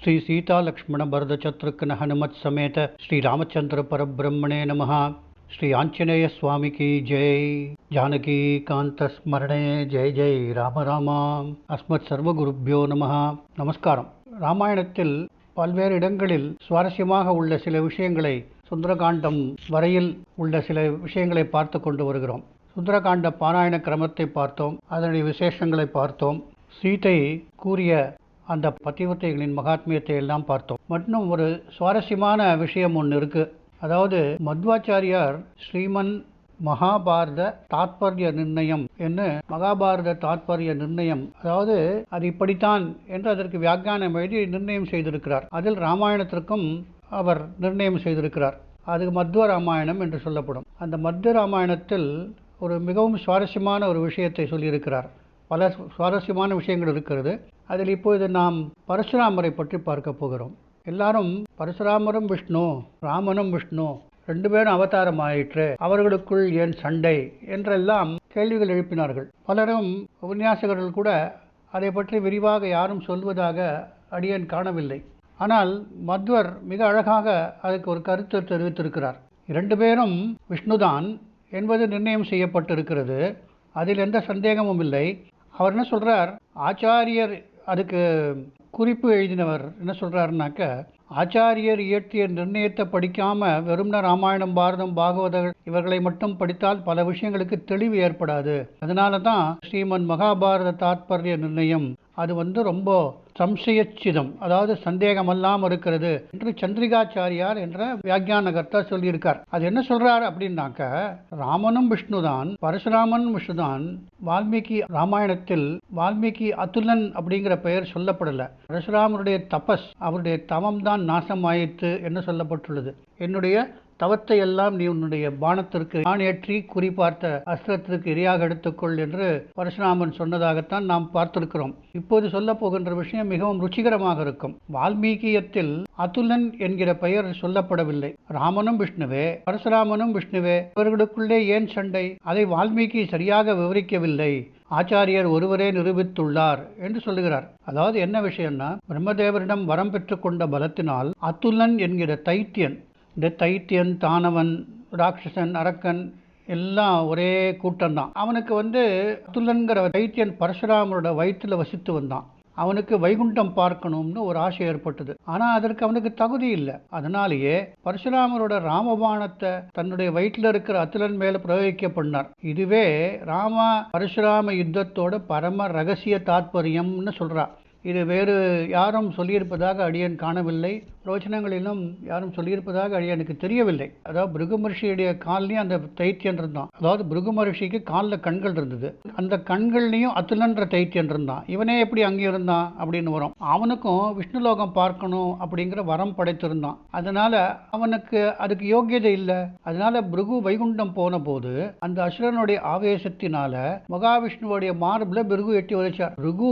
श्री सीता लक्ष्मण भरत शत्रुघ्न हनुमत समेत श्री रामचंद्र परब्रह्मणे नमः। श्री आंजनेय स्वामी की जय। जानकी कांत स्मरणे जय जय राम राम। अस्मत् सर्वगुरुभ्यो नमः। நமஸ்காரம். ராமாயணத்தில் பல்வேறு இடங்களில் சுவாரஸ்யமாக உள்ள சில விஷயங்களை சுந்தரகாண்டம் வரையில் உள்ள சில விஷயங்களை பார்த்து கொண்டு வருகிறோம். சுந்தரகாண்ட பாராயண கிரமத்தை பார்த்தோம், அதனுடைய விசேஷங்களை பார்த்தோம், சீதை கூறிய அந்த பதிவிரதைகளின் மகாத்மியத்தை எல்லாம் பார்த்தோம். மற்றும் ஒரு சுவாரஸ்யமான விஷயம் ஒன்று இருக்கு. அதாவது மத்வாச்சாரியார் ஸ்ரீமன் மகாபாரத தாத்பர்ய நிர்ணயம் என்று மகாபாரத தாத்பர்ய நிர்ணயம், அதாவது அது இப்படித்தான் என்று அதற்கு வியாக்கியானம் எழுதி நிர்ணயம் செய்திருக்கிறார். அதில் ராமாயணத்திற்கும் அவர் நிர்ணயம் செய்திருக்கிறார். அது மத்வ ராமாயணம் என்று சொல்லப்படும். அந்த மத்வ ராமாயணத்தில் ஒரு மிகவும் சுவாரஸ்யமான ஒரு விஷயத்தை சொல்லியிருக்கிறார். பல சுவாரஸ்யமான விஷயங்கள் இருக்கிறது. அதில் இப்போது நாம் பரசுராமரை பற்றி பார்க்க போகிறோம். எல்லாரும் பரசுராமரும் விஷ்ணு, ராமனும் விஷ்ணு, ரெண்டு பேரும் அவதாரம் ஆயிற்று, அவர்களுக்குள் ஏன் சண்டை என்றெல்லாம் கேள்விகள் எழுப்பினார்கள். பலரும் உபன்யாசகர்கள் கூட அதை பற்றி விரிவாக யாரும் சொல்வதாக அடியேன் காணவில்லை. ஆனால் மத்வர் மிக அழகாக அதுக்கு ஒரு கருத்து தெரிவித்திருக்கிறார். இரண்டு பேரும் விஷ்ணுதான் என்பது நிர்ணயம் செய்யப்பட்டிருக்கிறது, அதில் எந்த சந்தேகமும் இல்லை. அவர் என்ன சொல்றார், ஆச்சாரியர் அதுக்கு குறிப்பு எழுதினவர் என்ன சொல்றாருனாக்க, ஆச்சாரியர் இயற்றிய நிர்ணயத்தை படிக்காம வெறும்ன ராமாயணம் பாரதம் பாகவதர் இவர்களை மட்டும் படித்தால் பல விஷயங்களுக்கு தெளிவு ஏற்படாது. அதனால தான் ஸ்ரீமன் மகாபாரத தாத்பர்ய நிர்ணயம் அது ரொம்ப சம்சயச்சிதம், அதாவது சந்தேகமல்லாமல் இருக்கிறது என்று சந்திரிகாச்சாரியார் என்ற வியாக்கியானகர்த்தா சொல்லியிருக்கார். அது என்ன சொல்றார் அப்படின்னாக்க, ராமனும் விஷ்ணுதான், பரசுராமன் விஷ்ணுதான். வால்மீகி ராமாயணத்தில் வால்மீகி அதுலன் அப்படிங்கிற பெயர் சொல்லப்படல. பரசுராமனுடைய தபஸ், அவருடைய தவம் தான் நாசம் ஆயிற்று என்று சொல்லப்பட்டுள்ளது. என்னுடைய தவத்தை எல்லாம் நீ உன்னுடைய பானத்திற்கு நான் ஏற்றி குறிப்பார்த்த அஸ்திரத்திற்கு இரையாக எடுத்துக்கொள் என்று பரசுராமன் சொன்னதாகத்தான் நாம் பார்த்திருக்கிறோம். இப்போது சொல்ல போகின்ற விஷயம் மிகவும் ருச்சிகரமாக இருக்கும். வால்மீகியத்தில் அதுலன் என்கிற பெயர் சொல்லப்படவில்லை. ராமனும் விஷ்ணுவே, பரசுராமனும் விஷ்ணுவே, இவர்களுக்குள்ளே ஏன் சண்டை? அதை வால்மீகி சரியாக விவரிக்கவில்லை, ஆச்சாரியர் ஒருவரே நிரூபித்துள்ளார் என்று சொல்லுகிறார். அதாவது என்ன விஷயம்னா, பிரம்மதேவரிடம் வரம் பெற்றுக்கொண்ட பலத்தினால் அதுலன் என்கிற தைத்தியன், இந்த தைத்தியன், தானவன், ராட்சசன், அரக்கன் எல்லாம் ஒரே கூட்டம்தான். அவனுக்கு அதுலன்கிற தைத்தியன் பரசுராமரோட வயிற்றுல வசித்து வந்தான். அவனுக்கு வைகுண்டம் பார்க்கணும்னு ஒரு ஆசை ஏற்பட்டது. ஆனால் அதற்கு அவனுக்கு தகுதி இல்லை. அதனாலேயே பரசுராமரோட ராமபாணத்தை தன்னுடைய வயிற்றில் இருக்கிற அதுலன் மேல பிரயோகிக்க பண்ணார். இதுவே ராம பரசுராம யுத்தத்தோட பரம ரகசிய தாத்பரியம்னு சொல்றார். இது வேறு யாரும் சொல்லியிருப்பதாக அடியேன் காணவில்லை, பிரவச்சனங்களிலும் யாரும் சொல்லியிருப்பதாக அடியனுக்கு தெரியவில்லை. அதாவது பிருகு மகர்ஷியுடைய கால்லையும் அந்த தைத்தியன் இருந்தான். அதாவது பிருகு மகர்ஷிக்கு காலில் கண்கள் இருந்தது, அந்த கண்கள்லையும் அதுலன்ற தைத்தியன் இருந்தான். இவனே எப்படி அங்கே இருந்தான் அப்படின்னு வரும். அவனுக்கும் விஷ்ணுலோகம் பார்க்கணும் அப்படிங்கிற வரம் படைத்திருந்தான். அதனால அவனுக்கு அதுக்கு யோகியதை இல்லை. அதனால பிருகு வைகுண்டம் போன போது அந்த அசுரனுடைய ஆவேசத்தினால மகாவிஷ்ணுவோடைய மார்பில் பிருகு எட்டி உதைச்சார். பிருகு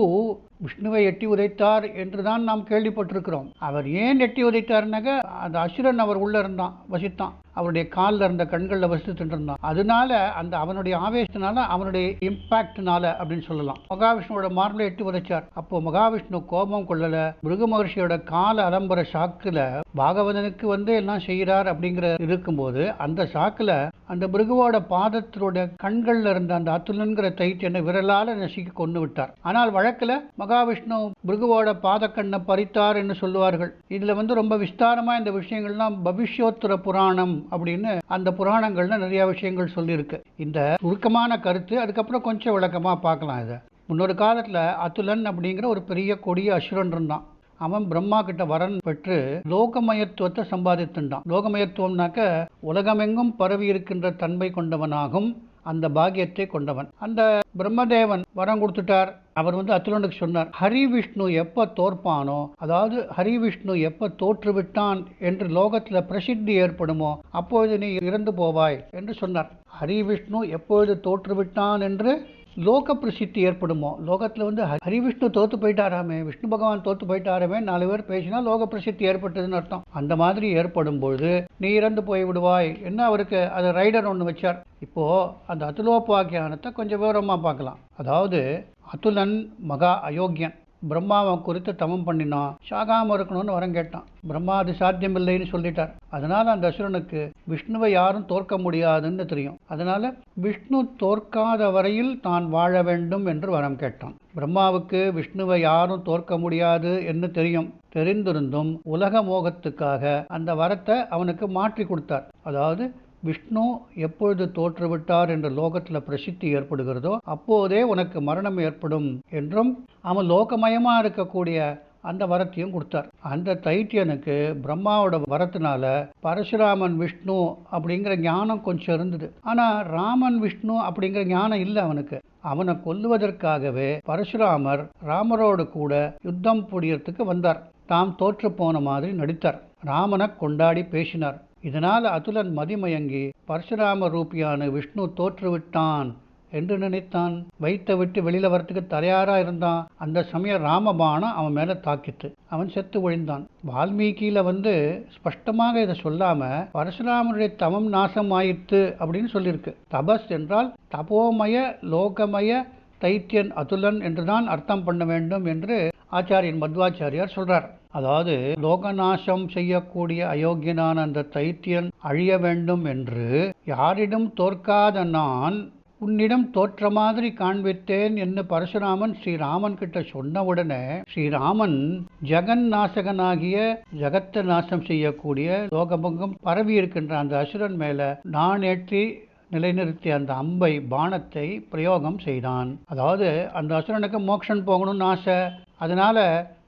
விஷ்ணுவை எட்டி உதைத்தார் என்றுதான் நாம் கேள்விப்பட்டிருக்கிறோம். அவர் ஏன் எட்டி உதைத்தார்னாக்க, அந்த அசுரன் அவர் உள்ள இருந்தான், வசித்தான், அவருடைய காலில் இருந்த கண்களில் வசித்துட்டு இருந்தான். அதனால அந்த அவனுடைய ஆவேசத்தினால, அவனுடைய இம்பாக்ட்னால அப்படின்னு சொல்லலாம், மகாவிஷ்ணுவோட மார்பில் எட்டி உதைச்சார். அப்போ மகாவிஷ்ணு கோபம் கொள்ளல. பிருகு மகர்ஷியோட கால அலம்பர சாக்குல பாகவதனுக்கு எல்லாம் செய்கிறார் அப்படிங்கிற இருக்கும்போது அந்த சாக்குல அந்த பிருகுவோட பாதத்தினுடைய கண்கள்ல இருந்த அந்த அதுலன்கிற தைத்தியனை விரலால நசுக்கி கொண்டு விட்டார். ஆனால் வழக்குல மகாவிஷ்ணு பிருகுவோட பாதக்கண்ணை பறித்தார் என்று சொல்லுவார்கள். இதுல ரொம்ப விஸ்தாரமா இந்த விஷயங்கள்லாம் பவிஷ்யோத்தர புராணம் அப்படின்னு அந்த புராணங்கள்ல நிறைய விஷயங்கள் சொல்லியிருக்கு. இந்த சுருக்கமான கருத்து அதுக்கப்புறம் கொஞ்சம் விளக்கமா பார்க்கலாம். இதை முன்னொரு காலத்துல அதுலன் அப்படிங்கிற ஒரு பெரிய கொடிய அசுரன் இருந்தான். அவன் பிரம்மா கிட்ட வரன் பெற்று லோகமயத்துவத்தை சம்பாதித்துட்டான். லோகமயத்துவம்னாக்க உலகமெங்கும் பரவி இருக்கின்ற தன்மை கொண்டவனாகும் அந்த பாக்கியத்தை கொண்டவன். அந்த பிரம்மதேவன் வரம் கொடுத்துட்டார். அவர் அதுலனுக்கு சொன்னார், ஹரி விஷ்ணு எப்ப தோற்பானோ, அதாவது ஹரி விஷ்ணு எப்ப தோற்றுவிட்டான் என்று லோகத்துல பிரசித்தி ஏற்படுமோ அப்பொழுது நீ இறந்து போவாய் என்று சொன்னார். ஹரி விஷ்ணு எப்பொழுது தோற்றுவிட்டான் என்று லோக பிரசித்தி ஏற்படுமோ, லோகத்தில் ஹரிவிஷ்ணு தோத்து போயிட்டாராமே, விஷ்ணு பகவான் தோத்து போயிட்டாராமே 4 பேர் பேசினா லோக பிரசித்தி ஏற்பட்டதுன்னு அர்த்தம். அந்த மாதிரி ஏற்படும் பொழுது நீ இறந்து போய் விடுவாய் என்ன அவருக்கு அது ரைடர் ஒன்று வச்சார். இப்போ அந்த அதுலோபாக்கியானத்தை கொஞ்சம் விவரமா பார்க்கலாம். அதாவது அதுலன் மகா அயோக்கியன், பிரம்மாவை குறித்து தவம் பண்ணினான், சாகாம இருக்கணும்னு வரம் கேட்டான். பிரம்மா அது சாத்தியமில்லைன்னு சொல்லிட்டார். அதனால அந்த அசுரனுக்கு விஷ்ணுவை யாரும் தோற்க முடியாதுன்னு தெரியும். அதனால விஷ்ணு தோற்காத வரையில் தான் வாழ வேண்டும் என்று வரம் கேட்டான். பிரம்மாவுக்கு விஷ்ணுவை யாரும் தோற்க முடியாது என்று தெரிந்திருந்தும் உலக மோகத்துக்காக அந்த வரத்தை அவனுக்கு மாற்றி கொடுத்தார். அதாவது விஷ்ணு எப்பொழுது தோற்றுவிட்டார் என்ற லோகத்தில் பிரசித்தி ஏற்படுகிறதோ அப்போதே உனக்கு மரணம் ஏற்படும் என்றும் அவன் லோகமயமா இருக்கக்கூடிய அந்த வரத்தையும் கொடுத்தார். அந்த தைத்தியனுக்கு பிரம்மாவோட வரத்தினால பரசுராமன் விஷ்ணு அப்படிங்கிற ஞானம் கொஞ்சம் இருந்தது. ஆனா ராமன் விஷ்ணு அப்படிங்கிற ஞானம் இல்லை அவனுக்கு. அவனை கொல்லுவதற்காகவே பரசுராமர் ராமரோடு கூட யுத்தம் புரியறதுக்கு வந்தார். தாம் தோற்று போன மாதிரி நடித்தார். ராமனை கொண்டாடி பேசினார். இதனால் அதுலன் மதிமயங்கி பரசுராம ரூபியான விஷ்ணு தோற்றுவிட்டான் என்று நினைத்தான். வைத்த விட்டு வெளியில வரத்துக்கு தயாரா இருந்தான். அந்த சமயம் ராமபாணம் அவன் மேல தாக்கிட்டு அவன் செத்து ஒழிந்தான். வால்மீகியில ஸ்பஷ்டமாக இதை சொல்லாம பரசுராமனுடைய தவம் நாசம் ஆயிற்று அப்படின்னு சொல்லியிருக்கு. தபஸ் என்றால் தபோமய லோகமய தைத்தியன் அதுலன் என்றுதான் அர்த்தம் பண்ண வேண்டும் என்று ஆச்சாரியன் மத்வாச்சாரியார் சொல்றார். அதாவது லோகநாசம் செய்யக்கூடிய அயோக்கியனான அந்த தைத்தியன் அழிய வேண்டும் என்று யாரிடம் தோற்காத நான் உன்னிடம் தோற்ற மாதிரி காண்பித்தேன் என்று பரசுராமன் ஸ்ரீராமன் கிட்ட சொன்ன உடனே ஸ்ரீராமன் ஜெகன் நாசகனாகிய ஜகத்தை நாசம் செய்யக்கூடிய லோகபங்கம் பரவி இருக்கின்ற அந்த அசுரன் மேல நான் ஏற்றி நிலைநிறுத்திய அந்த அம்பை பானத்தை பிரயோகம் செய்தான். அதாவது அந்த அசுரனுக்கு மோட்சம் போகணும்னு ஆசை. அதனால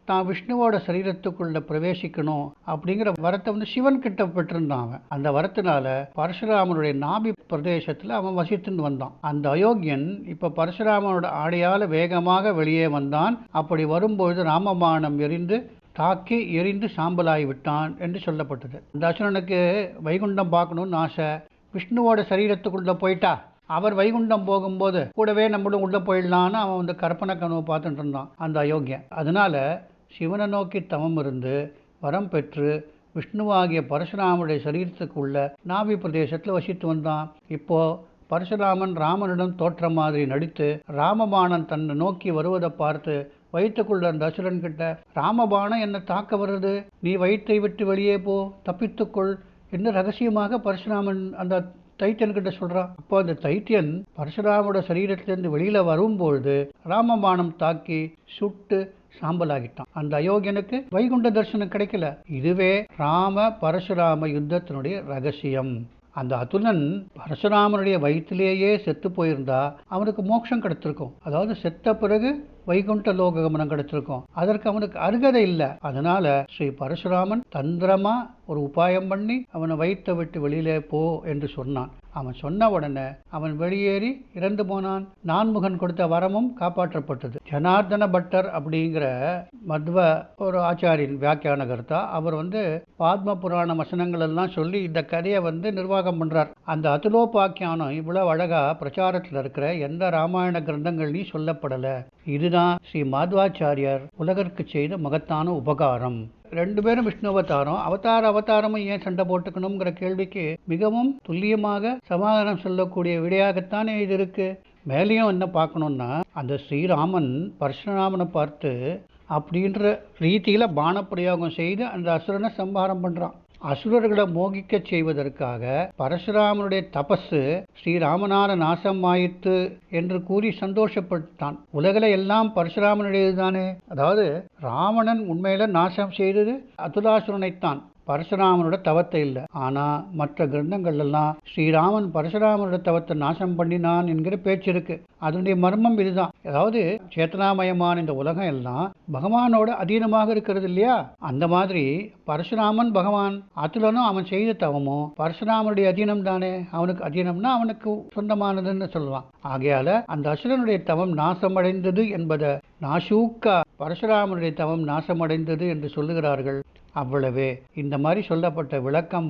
தான் விஷ்ணுவோட சரீரத்துக்குள்ள பிரவேசிக்கணும் அப்படிங்கிற வரத்தை சிவன் கிட்ட பெற்றிருந்தான். அவன் அந்த வரத்தினால பரசுராமனுடைய நாபி பிரதேசத்துல அவன் வசித்துன்னு வந்தான். அந்த அயோக்கியன் இப்ப பரசுராமனோட ஆடையால வேகமாக வெளியே வந்தான். அப்படி வரும்பொழுது ராமபாணம் தாக்கி எரிந்து சாம்பலாகி விட்டான் என்று சொல்லப்பட்டது. இந்த அசுரனுக்கு வைகுண்டம் பார்க்கணும்னு ஆசை. விஷ்ணுவோட சரீரத்துக்குள்ள போயிட்டா அவர் வைகுண்டம் போகும்போது கூடவே நம்மளும் உள்ள போயிடலான்னு அவன் கற்பனை கனவு பார்த்துட்டு இருந்தான் அந்த அயோக்கியன். அதனால சிவனை நோக்கி தவம் இருந்து வரம் பெற்று விஷ்ணுவாகிய பரசுராமனுடைய சரீரத்துக்குள்ள நாபி பிரதேசத்தில் வசித்து வந்தான். இப்போ பரசுராமன் ராமனிடம் தோற்ற மாதிரி நடித்து ராமபாணன் தன்னை நோக்கி வருவதை பார்த்து வயிற்றுக்குள்ள அந்த அசுரன் கிட்ட ராமபாணம் என்ன தாக்க வருது, நீ வயிற்றை விட்டு வெளியே போ, தப்பித்துக்கொள் என்று ரகசியமாக பரசுராமன் அந்த தைத்தியன் கிட்ட சொல்றான். அப்போ அந்த தைத்தியன் பரசுராமோட சரீரத்திலிருந்து வெளியில வரும்பொழுது ராமபாணம் தாக்கி சுட்டு சாம்பலாகிட்டான். அந்த அயோக்கியனுக்கு வைகுண்ட தரிசனம் கிடைக்கல. இதுவே ராம பரசுராம யுத்தத்தினுடைய ரகசியம். அந்த அதுலன் பரசுராமனுடைய வயிற்றிலேயே செத்து போயிருந்தா அவனுக்கு மோட்சம் கிடைத்திருக்கும். அதாவது செத்த பிறகு வைகுண்ட லோக கமனம் கிடைச்சிருக்கும். அதற்கு அவனுக்கு அருகதை இல்லை. அதனால ஸ்ரீ பரசுராமன் தந்திரமா ஒரு உபாயம் பண்ணி அவனை வயிற்றை விட்டு வெளியிலே போ என்று சொன்னான். அவன் சொன்ன உடனே அவன் வெளியேறி இறந்து போனான். நான்முகன் கொடுத்த வரமும் காப்பாற்றப்பட்டது. ஜனார்தன பட்டர் அப்படிங்கிற மத்வ ஒரு ஆச்சாரியன் வியாக்கியான கர்த்தா அவர் பாத்ம புராண வசனங்கள் எல்லாம் சொல்லி இந்த கதையை நிர்வாகம் பண்றார். அந்த அதுலோபாக்கியானம் இவ்வளவு அழகா பிரச்சாரத்தில் இருக்கிற எந்த ராமாயண கிரந்தங்கள்லையும் சொல்லப்படல. இதுதான் ஸ்ரீ மாத்வாச்சாரியார் உலகிற்கு செய்த மகத்தான உபகாரம். ரெண்டு பேரும் விஷ்ணு அவதாரம். அவதாரமும் ஏன் சண்டை போட்டுக்கணுங்கிற கேள்விக்கு மிகவும் துல்லியமாக சமாதானம் சொல்லக்கூடிய விடையாகத்தானே இது இருக்கு. மேலேயும் என்ன பார்க்கணும்னா அந்த ஸ்ரீராமன் பரசுராமனை பார்த்து அப்படின்ற ரீதியில பானப்பிரயோகம் செய்து அந்த அசுரனை சம்ஹாரம் பண்றான். அசுரர்களை மோகிக்க செய்வதற்காக பரசுராமனுடைய தபசு ஸ்ரீராமனால நாசம் ஆயிற்று என்று கூறி சந்தோஷப்பட்டான். உலகில எல்லாம் பரசுராமனுடையது தானே. அதாவது ராவணன் உண்மையில நாசம் செய்தது அதுலாசுரனைத்தான், பரசுராமனோட தவத்தை இல்லை. ஆனா மற்ற கிரந்தங்கள் எல்லாம் ஸ்ரீராமன் பரசுராமனோட தவத்தை நாசம் பண்ணினான் என்கிற பேச்சு இருக்கு. அதனுடைய மர்மம் இதுதான். அதாவது சேத்தனாமயமான இந்த உலகம் எல்லாம் பகவானோட அதீனமாக இருக்கிறது இல்லையா. அந்த மாதிரி பரசுராமன் பகவான், அதுலனும் அவன் செய்த தவமும் பரசுராமனுடைய அதீனம் தானே. அவனுக்கு அதீனம்னா அவனுக்கு சொந்தமானதுன்னு சொல்லலாம். ஆகையால அந்த அசுரனுடைய தவம் நாசமடைந்தது என்பதை நாசூக்கா பரசுராமனுடைய தவம் நாசமடைந்தது என்று சொல்லுகிறார்கள். அவ்வளவே. இந்த மாதிரி சொல்லப்பட்ட விளக்கம்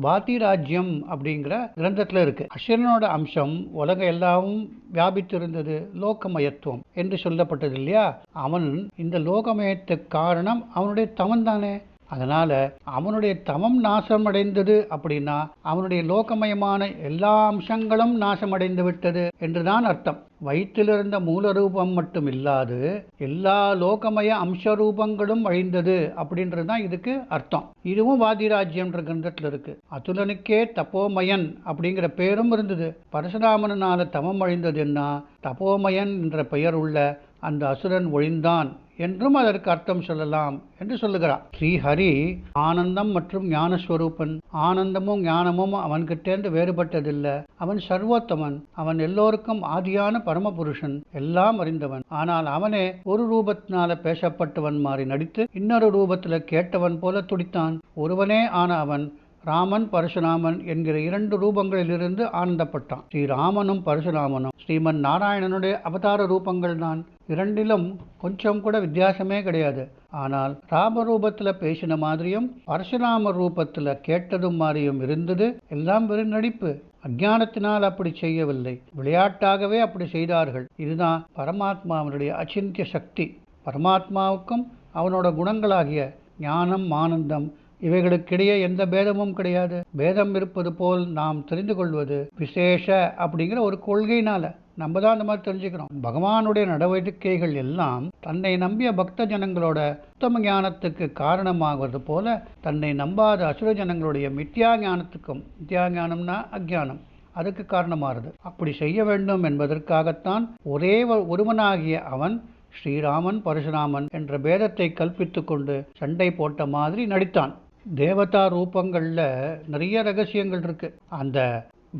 வாதி ராஜ்யம் அப்படிங்கிற கிரந்தத்துல இருக்கு. அசுரனோட அம்சம் உலகம் எல்லாமும் வியாபித்திருந்தது, லோகமயத்துவம் என்று சொல்லப்பட்டது இல்லையா. அவன் இந்த லோகமயத்துக்கு காரணம் அவனுடைய தவம் தானே. அதனால அவனுடைய தமம் நாசமடைந்தது அப்படின்னா அவனுடைய லோகமயமான எல்லா அம்சங்களும் நாசமடைந்து விட்டது என்றுதான் அர்த்தம். வயிற்றிலிருந்த மூலரூபம் மட்டும் இல்லாது எல்லா லோகமய அம்சரூபங்களும் அழிந்தது அப்படின்றதுதான் இதுக்கு அர்த்தம். இதுவும் வாதிராஜ்யம்ன்ற கிரந்தத்தில் இருக்கு. அதுலனுக்கே தப்போமயன் அப்படிங்கிற பேரும் இருந்தது. பரசுராமனால தமம் அழிந்ததுன்னா தப்போமயன் என்ற பெயர் உள்ள அந்த அசுரன் ஒழிந்தான் என்றும் அதற்கு அர்த்தம் சொல்லலாம் என்று சொல்லுகிறார். ஸ்ரீஹரி ஆனந்தம் மற்றும் ஞானஸ்வரூபன். ஆனந்தமும் ஞானமும் அவன்கிட்டேருந்து வேறுபட்டதில்லை. அவன் சர்வோத்தமன். அவன் எல்லோருக்கும் ஆதியான பரமபுருஷன், எல்லாம் அறிந்தவன். ஆனால் அவனே ஒரு ரூபத்தினால பேசப்பட்டவன் மாறி நடித்து இன்னொரு ரூபத்தில் கேட்டவன் போல துடித்தான். ஒருவனே ஆன அவன் ராமன் பரசுராமன் என்கிற இரண்டு ரூபங்களிலிருந்து ஆனந்தப்பட்டான். ஸ்ரீராமனும் பரசுராமனும் ஸ்ரீமன் நாராயணனுடைய அவதார ரூபங்கள் தான். இரண்டிலும் கொஞ்சம் கூட வித்தியாசமே கிடையாது. ஆனால் ராம ரூபத்தில் பேசின மாதிரியும் பரசுராம ரூபத்தில் கேட்டதும் மாதிரியும் இருந்தது. எல்லாம் வெறும் நடிப்பு. அஞ்ஞானத்தினால் அப்படி செய்யவில்லை, விளையாட்டாகவே அப்படி செய்தார்கள். இதுதான் பரமாத்மாவினுடைய அச்சிந்திய சக்தி. பரமாத்மாவுக்கும் அவனோட குணங்களாகிய ஞானம் ஆனந்தம் இவைகளுக்கிடையே எந்த பேதமும் கிடையாது. பேதம் இருப்பது போல் நாம் தெரிந்து கொள்வது விசேஷ அப்படிங்கிற ஒரு கொள்கையினால நம்ம தான் அந்த மாதிரி தெரிஞ்சுக்கிறோம். பகவானுடைய நடவடிக்கைகள் எல்லாம் தன்னை நம்பிய பக்த ஜனங்களோட உத்தம ஞானத்துக்கு காரணமாகிறது போல தன்னை நம்பாத அசுர ஜனங்களுடைய மித்யா ஞானத்துக்கும், மித்யா ஞானம்னா அஜ்ஞானம், அதுக்கு காரணமாகிறது. அப்படி செய்ய வேண்டும் என்பதற்காகத்தான் ஒரே ஒருவனாகிய அவன் ஸ்ரீராமன் பரசுராமன் என்ற பேதத்தை கல்பித்து கொண்டு சண்டை போட்ட மாதிரி நடித்தான். தேவதா ரூபங்களில் நிறைய ரகசியங்கள் இருக்கு. அந்த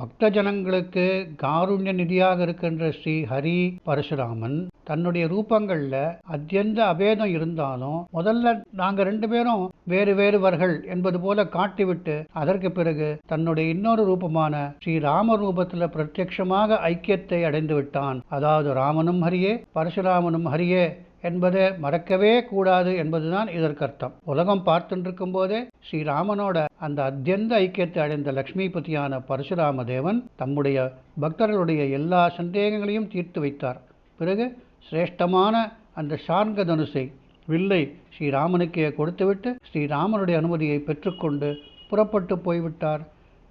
பக்த ஜனங்களுக்கு காருண்ய நிதியாக இருக்கின்ற ஸ்ரீ ஹரி பரசுராமன் தன்னுடைய ரூபங்கள்ல அத்தியந்த அபேதம் இருந்தாலும் முதல்ல நாங்க ரெண்டு பேரும் வேறு வேறுவர்கள் என்பது போல காட்டிவிட்டு அதற்கு பிறகு தன்னுடைய இன்னொரு ரூபமான ஸ்ரீ ராம ரூபத்துல பிரத்யட்சமாக ஐக்கியத்தை அடைந்து விட்டான். அதாவது ராமனும் ஹரியே பரசுராமனும் ஹரியே என்பதை மறக்கவே கூடாது என்பதுதான் இதற்கு அர்த்தம். உலகம் பார்த்துருக்கும் போதே ஸ்ரீராமனோட அந்த அத்தியந்த ஐக்கியத்தை அடைந்த லக்ஷ்மிபதியான பரசுராம தேவன் தம்முடைய பக்தர்களுடைய எல்லா சந்தேகங்களையும் தீர்த்து வைத்தார். பிறகு சிரேஷ்டமான அந்த சார்ங்க தனுசை வில்லை ஸ்ரீராமனுக்கே கொடுத்துவிட்டு ஸ்ரீராமனுடைய அனுமதியை பெற்றுக்கொண்டு புறப்பட்டு போய்விட்டார்.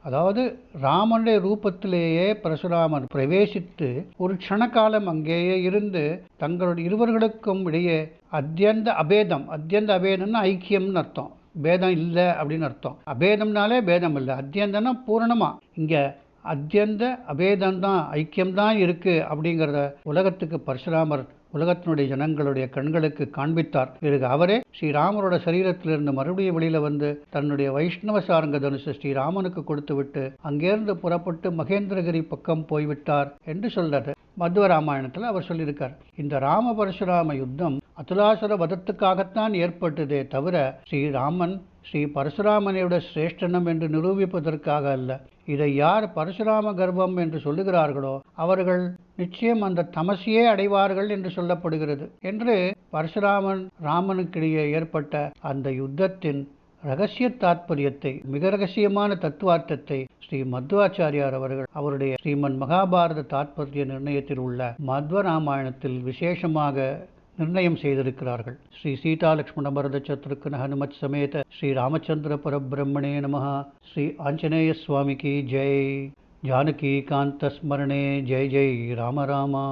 அதாவது ராமனுடைய ரூபத்திலேயே பரசுராமன் பிரவேசித்து ஒரு க்ஷணகாலம் அங்கேயே இருந்து தங்களுடைய இருவர்களுக்கும் இடையே அத்தியந்த அபேதம், அத்தியந்த அபேதம்னா ஐக்கியம்னு அர்த்தம், பேதம் இல்லை அப்படின்னு அர்த்தம். அபேதம்னாலே பேதம் இல்லை, அத்தியந்தனா பூரணமா. இங்க அத்தியந்த அபேதம்தான், ஐக்கியம்தான் இருக்கு அப்படிங்கிறத உலகத்துக்கு பரசுராமர் உலகத்தினுடைய ஜனங்களுடைய கண்களுக்கு காண்பித்தார். பிறகு அவரே ஸ்ரீராமரோட சரீரத்திலிருந்து மறுபடியும் வெளியில வந்து தன்னுடைய வைஷ்ணவ சாரங்க தனுசு ஸ்ரீராமனுக்கு கொடுத்து விட்டு அங்கிருந்து புறப்பட்டு மகேந்திரகிரி பக்கம் போய்விட்டார் என்று சொல்றாரு. மத்வ ராமாயணத்தில் அவர் சொல்லியிருக்கார். இந்த ராம பரசுராம யுத்தம் அதுலாசுர வதத்துக்காகத்தான் ஏற்பட்டதே தவிர ஸ்ரீராமன் ஸ்ரீ பரசுராமனையோட சிரேஷ்டனம் என்று நிரூபிப்பதற்காக அல்ல. இதை யார் பரசுராம கர்வம் என்று சொல்லுகிறார்களோ அவர்கள் நிச்சயம் அந்த தமசியே அடைவார்கள் என்று சொல்லப்படுகிறது என்று பரசுராமன் ராமனுக்கிடையே ஏற்பட்ட அந்த யுத்தத்தின் ரகசிய தாத்பரியத்தை, மிக ரகசியமான தத்துவார்த்தத்தை ஸ்ரீ மத்வாச்சாரியார் அவர்கள் அவருடைய ஸ்ரீமன் மகாபாரத தாத்பரிய நிர்ணயத்தில் உள்ள மத்வ ராமாயணத்தில் விசேஷமாக நிர்ணயம் செய்திருக்கிறார்கள். ஸ்ரீ சீதா லக்ஷ்மண பரத சத்ருக்ன ஹனுமத் சமேத ஸ்ரீ ராமச்சந்திர பரபிரம்மணே நமஹ. ஸ்ரீ ஆஞ்சநேய சுவாமிக்கு ஜெய். ஜானகி காந்த ஸ்மரணே ஜெய் ஜெய் ராம ராமா.